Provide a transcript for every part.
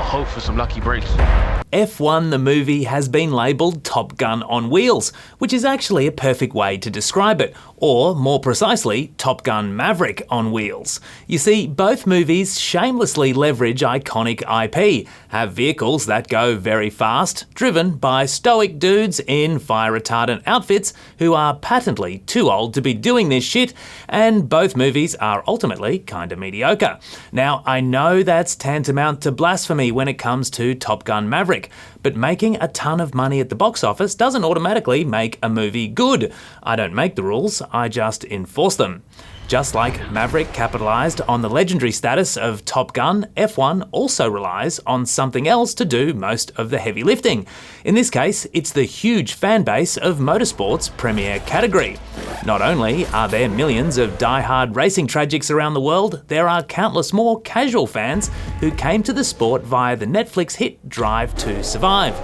hope for some lucky breaks. F1 the movie has been labelled Top Gun on wheels, which is actually a perfect way to describe it, or more precisely, Top Gun Maverick on wheels. You see, both movies shamelessly leverage iconic IP, have vehicles that go very fast, driven by stoic dudes in fire-retardant outfits who are patently too old to be doing this shit, and both movies are ultimately kinda mediocre. Now, I know that's tantamount to blasphemy when it comes to Top Gun Maverick, but making a ton of money at the box office doesn't automatically make a movie good. I don't make the rules, I just enforce them. Just like Maverick capitalised on the legendary status of Top Gun, F1 also relies on something else to do most of the heavy lifting. In this case, it's the huge fan base of motorsport's premier category. Not only are there millions of die-hard racing tragics around the world, there are countless more casual fans who came to the sport via the Netflix hit Drive to Survive.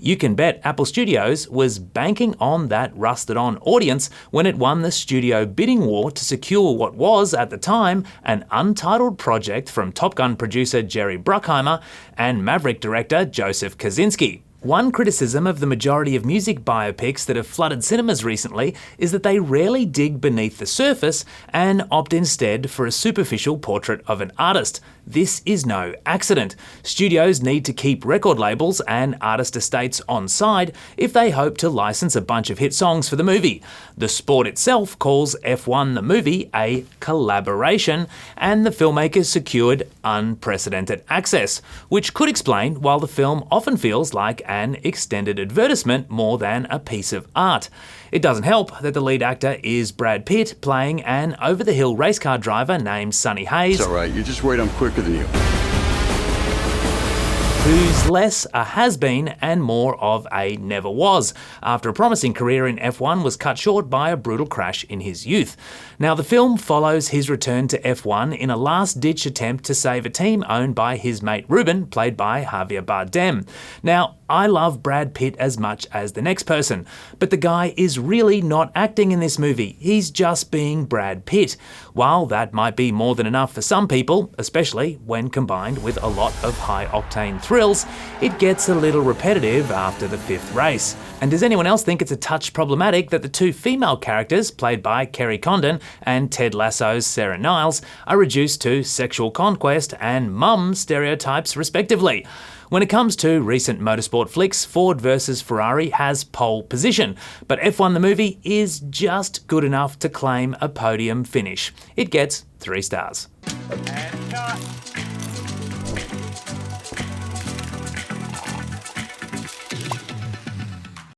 You can bet Apple Studios was banking on that rusted-on audience when it won the studio bidding war to secure what was, at the time, an untitled project from Top Gun producer Jerry Bruckheimer and Maverick director Joseph Kosinski. One criticism of the majority of music biopics that have flooded cinemas recently is that they rarely dig beneath the surface and opt instead for a superficial portrait of an artist. This is no accident. Studios need to keep record labels and artist estates on side if they hope to license a bunch of hit songs for the movie. The sport itself calls F1 the movie a collaboration, and the filmmakers secured unprecedented access, which could explain why the film often feels like an extended advertisement more than a piece of art. It doesn't help that the lead actor is Brad Pitt, playing an over-the-hill race car driver named Sonny Hayes. It's alright, you're just worried I'm quicker than you. Who's less a has-been and more of a never was, after a promising career in F1 was cut short by a brutal crash in his youth. Now, the film follows his return to F1 in a last-ditch attempt to save a team owned by his mate Ruben, played by Javier Bardem. Now, I love Brad Pitt as much as the next person, but the guy is really not acting in this movie. He's just being Brad Pitt. While that might be more than enough for some people, especially when combined with a lot of high-octane thrills, it gets a little repetitive after the fifth race. And does anyone else think it's a touch problematic that the two female characters, played by Kerry Condon and Ted Lasso's Sarah Niles, are reduced to sexual conquest and mum stereotypes respectively? When it comes to recent motorsport flicks, Ford versus Ferrari has pole position, but F1 the movie is just good enough to claim a podium finish. It gets 3 stars. And cut.